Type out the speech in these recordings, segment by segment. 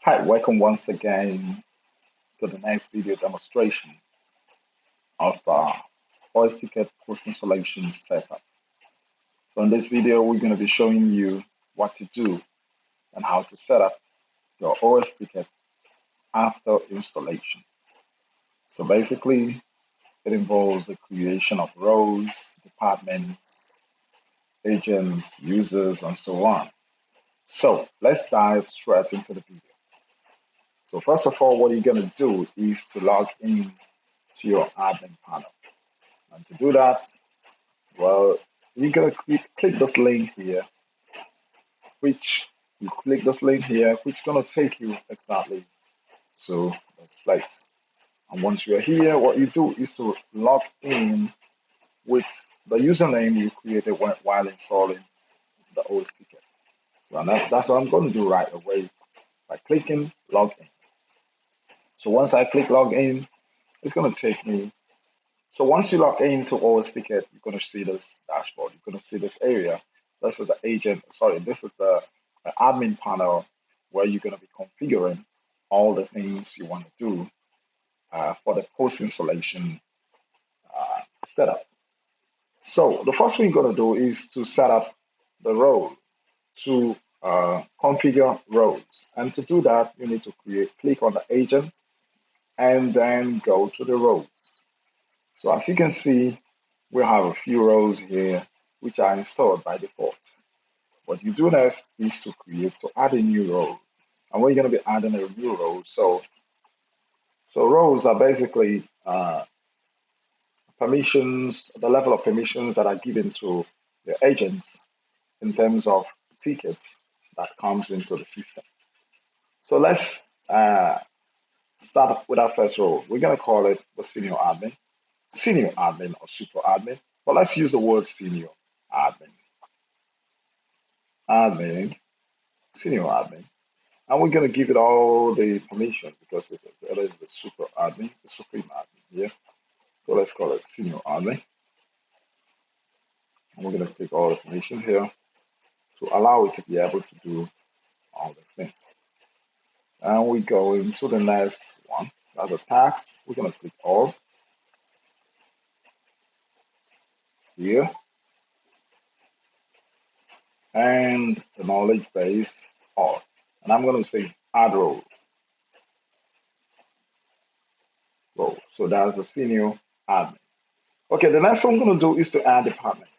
Hi, welcome once again to the next video demonstration of OsTicket post-installation setup. So in this video, we're going to be showing you what to do and how to set up your OsTicket after installation. So basically, it involves the creation of roles, departments, agents, users, and so on. So let's dive straight into the video. So first of all, what you're going to do is to log in to your admin panel. And to do that, well, you're going to click this link here, which is going to take you exactly to this place. And once you're here, what you do is to log in with the username you created while installing the OsTicket. So that's what I'm going to do right away by clicking login. So once I click login, it's going to take me. So once you log into OsTicket, you're going to see this dashboard. You're going to see this area. This is the this is the admin panel where you're going to be configuring all the things you want to do for the post-installation setup. So the first thing you're going to do is to set up the role, to configure roles. And to do that, you need to click on the agent and then go to the roles. So as you can see, we have a few roles here which are installed by default. What you do next is to add a new role. And we're going to be adding a new role. So roles are basically permissions, the level of permissions that are given to the agents in terms of tickets that comes into the system. So let's start with our first role. We're going to call it the senior admin or super admin. But let's use the word senior admin. Senior admin. And we're going to give it all the permission because it is the super admin, the supreme admin here. So let's call it senior admin. And we're going to click all the permission here to allow it to be able to do all these things. And we go into the next one. That's a tax. We're going to click all here. And the knowledge base all. And I'm going to say add role. So that's the senior admin. Okay, the next thing I'm going to do is to add department.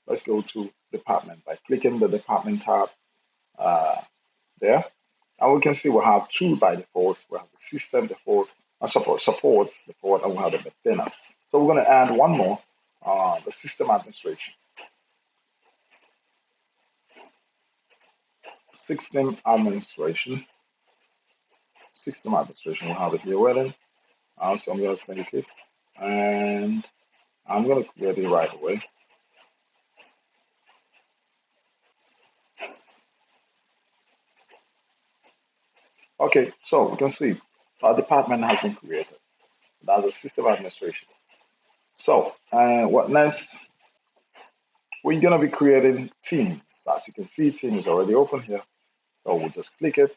Let's go to department by clicking the department tab there. And we can see we have two by default. We have the system default, support default, and we have the maintenance. So we're going to add one more, the system administration. System administration, we'll have it here waiting. So I'm going to click it, and I'm going to create it right away. Okay, so we can see our department has been created. That's the system administration. So what next? We're going to be creating teams. As you can see, team is already open here. So we'll just click it,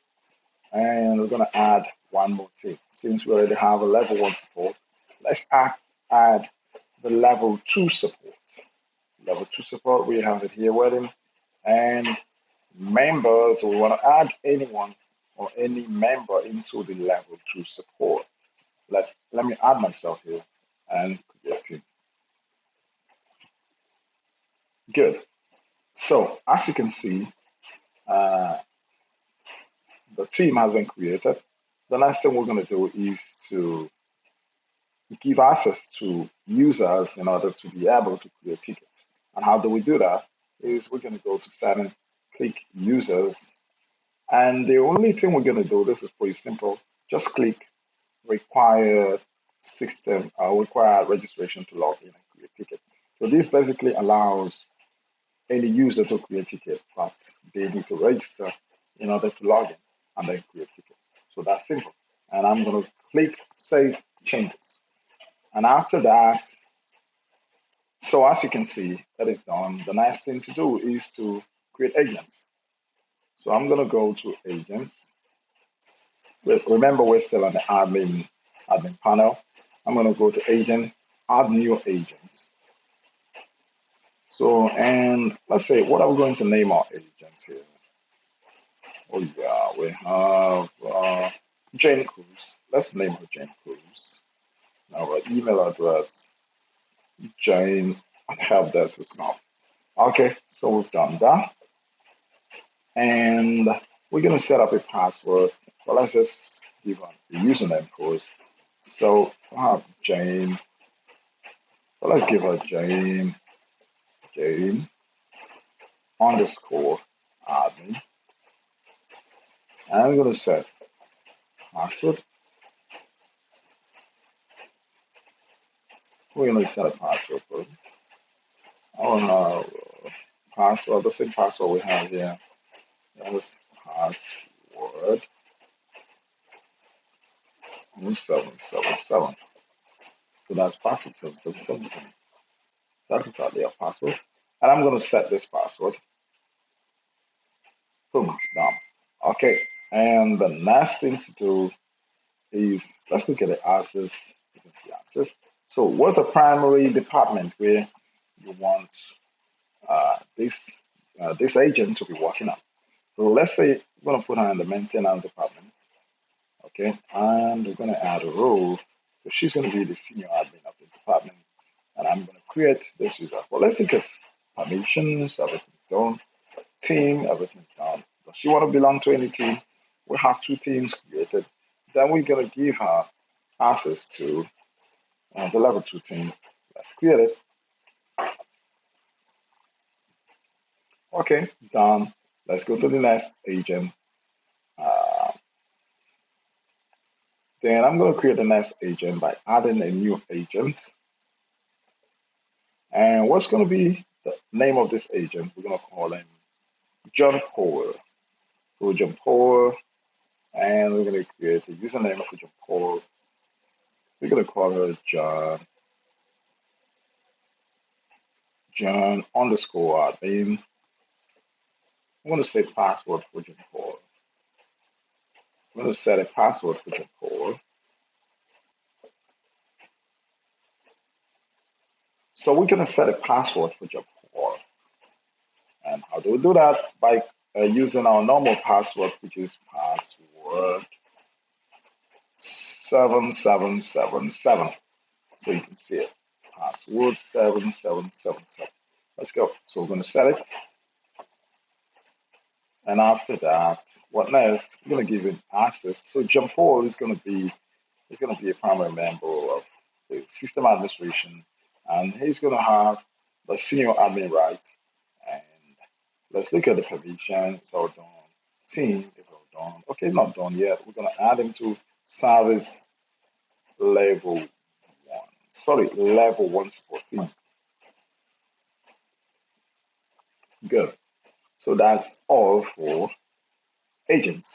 and we're going to add one more team. Since we already have a level 1 support, let's add the level 2 support. Level 2 support, we have it here waiting. And members, we want to add anyone or any member into the level 2 support. Let me add myself here and create team. Good. So as you can see, the team has been created. The next thing we're going to do is to give access to users in order to be able to create tickets. And how do we do that? Is we're going to go to setting, click users, and the only thing we're going to do, this is pretty simple, just click required registration to log in and create ticket. So this basically allows any user to create ticket, but they need to register in order to log in and then create ticket. So that's simple. And I'm going to click Save Changes. And after that, so as you can see, that is done. The next thing to do is to create agents. So I'm going to go to agents. Remember, we're still on the admin panel. I'm going to go to agent, add new agent. So, and let's say, what are we going to name our agent here? Oh yeah, we have Jane Cruz. Let's name her Jane Cruz. Now our email address, Jane, help desk is now. Okay, so we've done that. And we're going to set up a password. But let's just give her a username first. So I have Jane. So let's give her Jane underscore admin. And I'm going to set password. We're going to set a password first. I don't have password, the same password we have here. That's password 777. So that's password 7777. That is our their password. And I'm going to set this password. Boom, done. Okay, and the next thing to do is let's look at the access. You can see access. So, what's the primary department where you want this agent to be working on? So, let's say we're going to put her in the maintenance department. Okay, and we're going to add a role. So she's going to be the senior admin of the department, and I'm going to create this user. Well, let's look at permissions, everything done, team, everything done. Does she want to belong to any team? We have two teams created. Then we're going to give her access to the level 2 team. Let's create it. Okay, done. Let's go to the next agent. Uh, then I'm going to create the next agent by adding a new agent. And what's going to be the name of this agent? We're going to call him John Paul. So John Paul, and we're going to create a username for John Paul. We're going to call her John underscore admin. I'm going to say password for John Paul. I'm going to set a password for John Paul. So we're going to set a password for John Paul. And how do we do that? By using our normal password, which is password 7777. So you can see it. Password 7777. Let's go. So we're going to set it. And after that, what next? We're going to give it access. So John Paul is going to be a primary member of the system administration, and he's going to have the senior admin rights. And let's look at the permission. It's all done. Team is all done. Okay, not done yet. We're going to add him to service level 1. Sorry, level 1 support team. Good. So that's all for agents.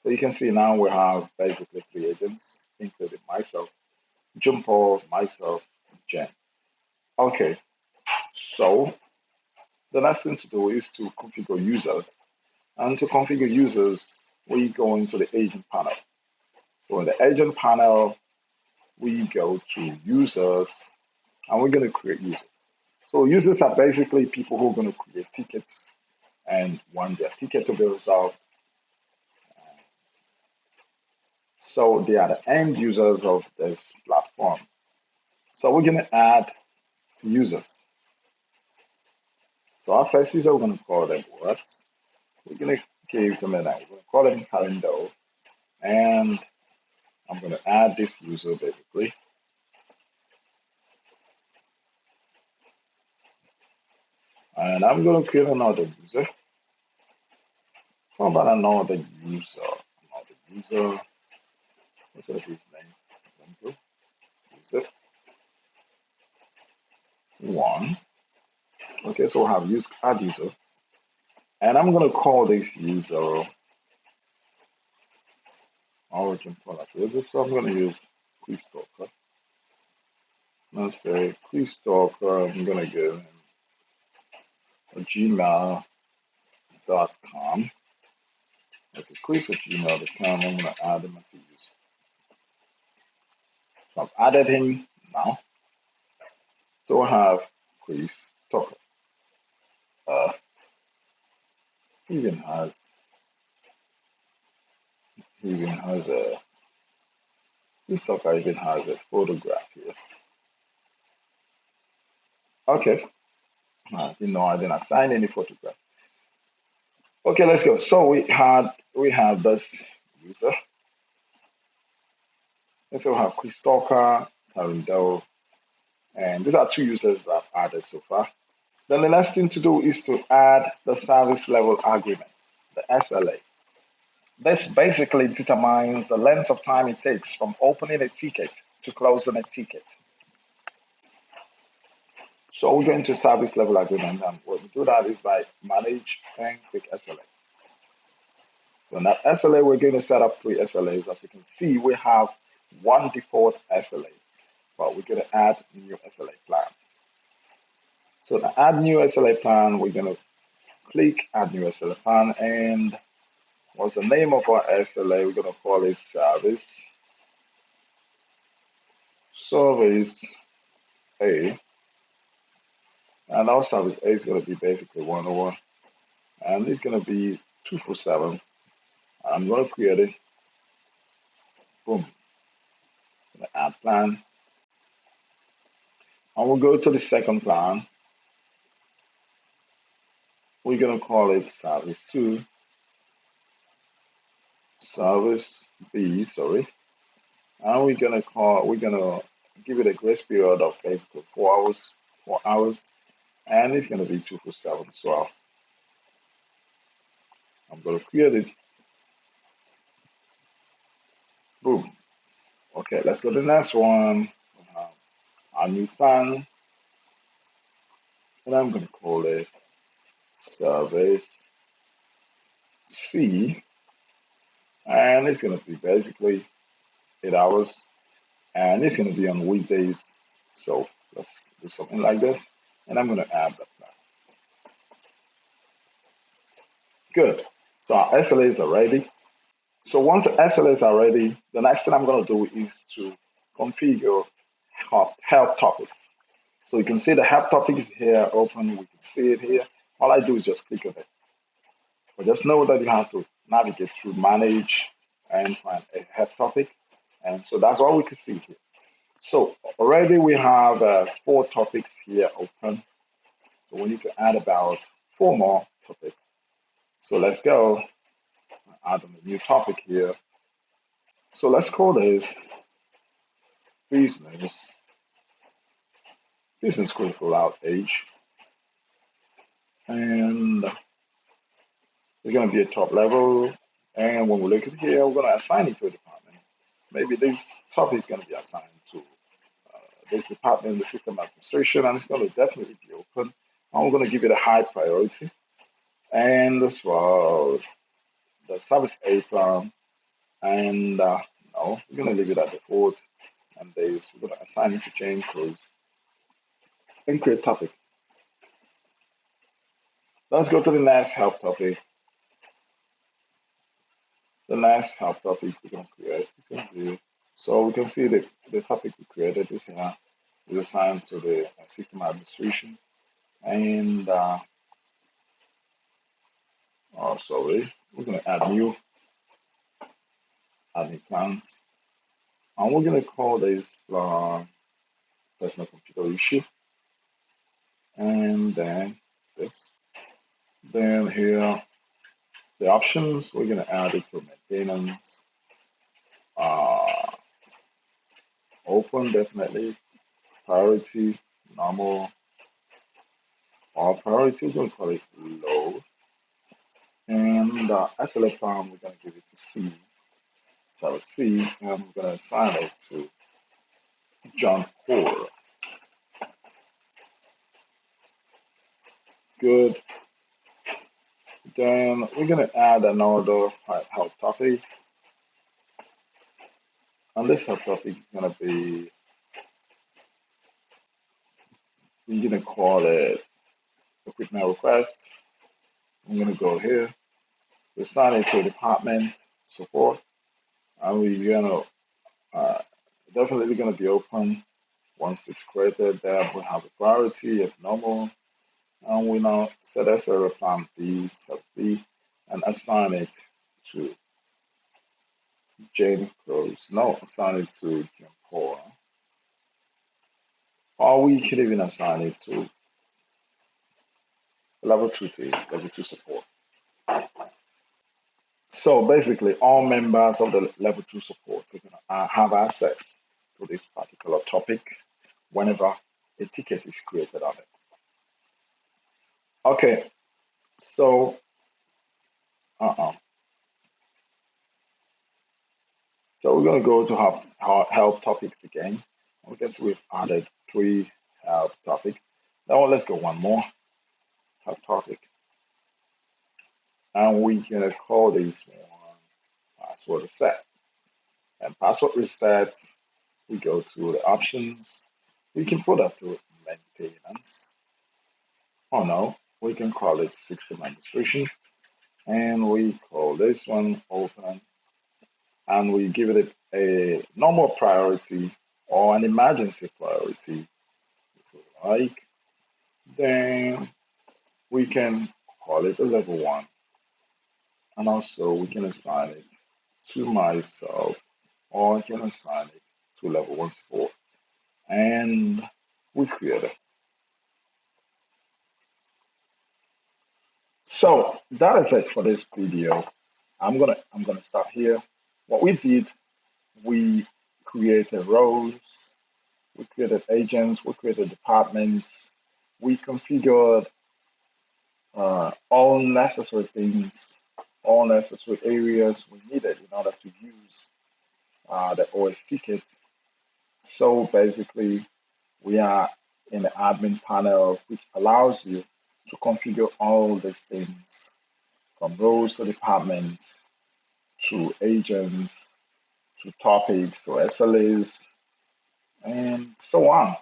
So you can see now we have basically 3 agents, including myself, Jim Paul, myself, Jen. Okay, so the next thing to do is to configure users. And to configure users, we go into the agent panel. So in the agent panel, we go to users, and we're going to create users. So users are basically people who are going to create tickets and want their ticket to be resolved. So they are the end users of this platform. So we're going to add users. So our first user, we're going to call them what? We're going to give them a name. We're going to call them calendar. And I'm going to add this user basically. And I'm going to create another user. How about another user? Another user. What's going to be his name? User 1. Okay, so we'll have add user. And I'm going to call this user origin product. So I'm going to use Chris Talker. Let's say Chris Talker. I'm going to give him a gmail.com. Okay, Chris@gmail.com. I'm gonna add him as a user. So I've added him now. So I have Chris Tucker. Uh, he even has he even has a Chris Tucker even has a photograph here. Okay, I didn't assign any photograph. Okay, let's go. So we have this user. Let's go have Chris Tucker, Karen Doe, and these are two users that I've added so far. Then the next thing to do is to add the service level agreement, the SLA. This basically determines the length of time it takes from opening a ticket to closing a ticket. So we're going to service level agreement, and what we do that is by manage and click SLA. So in that SLA, we're going to set up 3 SLAs. As you can see, we have one default SLA, but we're going to add new SLA plan. So to add new SLA plan, we're going to click add new SLA plan, and what's the name of our SLA? We're going to call it service A. And our service A is going to be basically 101. And it's going to be 247. I'm going to create it. Boom. Add plan. And we'll go to the second plan. We're going to call it service 2. Service B, sorry. And we're going to give it a grace period of basically 4 hours. 4 hours. And it's going to be 247 as well. I'm going to create it. Boom. Okay, let's go to the next one. We have our new plan. And I'm going to call it service C. And it's going to be basically 8 hours. And it's going to be on weekdays. So let's do something like this. And I'm going to add that plan. Good. So our SLAs are ready. So once the SLAs are ready, the next thing I'm going to do is to configure help topics. So you can see the help topic is here open. We can see it here. All I do is just click on it. But just know that you have to navigate through manage and find a help topic. And so that's what we can see here. So already we have 4 topics here open. So we need to add about 4 more topics. So let's go add a new topic here. So let's call this business critical outage. And it's going to be a top level. And when we look at here, we're going to assign it to a department. Maybe this topic is going to be assigned to this department, the system administration, and it's going to definitely be open. And we're going to give it a high priority. And as well, the service A plan. And no, we're going to leave it at default. And we're going to assign it to change close and create topic. Let's go to the next help topic. The next help topic we're going to create is going to be, so we can see the topic we created is here is assigned to the system administration. And sorry, we're going to add new plans. And we're going to call this personal computer issue. And then this. Then here, the options, we're going to add it to maintenance. Open, definitely. Priority, normal. All priority, we're going to call it low. And SLA plan, we're going to give it to C. So C, and we're going to assign it to John Core. Good. Then we're going to add another help topic. And this help topic is going to be, we're going to call it equipment request. I'm going to go here, assign it to department support, and we're gonna definitely gonna be open. Once it's created, there we have a priority of normal, and we now set as a plan B, sub B, and assign it to Jane Close. No, assign it to Jane Paul. Or we could even assign it to level 2 team, level 2 support. So basically, all members of the level 2 support are going to have access to this particular topic whenever a ticket is created on it. Okay, so uh-uh. So we're going to go to help topics again. I guess we've added 3 help topics. Now let's go one more help topic. And we're going to call this one password reset. And password reset, we go to the options. We can put that to maintenance. Oh no, we can call it system administration. And we call this one open. And we give it a normal priority or an emergency priority if we like. Then we can call it a level 1. And also we can assign it to myself, or I can assign it to level 1 support. And we create it. So that is it for this video. I'm gonna start here. What we did, we created roles, we created agents, we created departments, we configured all necessary things, all necessary areas we needed in order to use the OsTicket. So basically, we are in the admin panel, which allows you to configure all these things from roles to departments to agents to topics to SLAs and so on.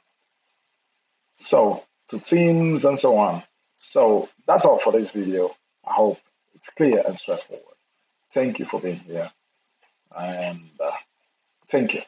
So to teams and so on. So that's all for this video. I hope it's clear and straightforward. Thank you for being here and thank you.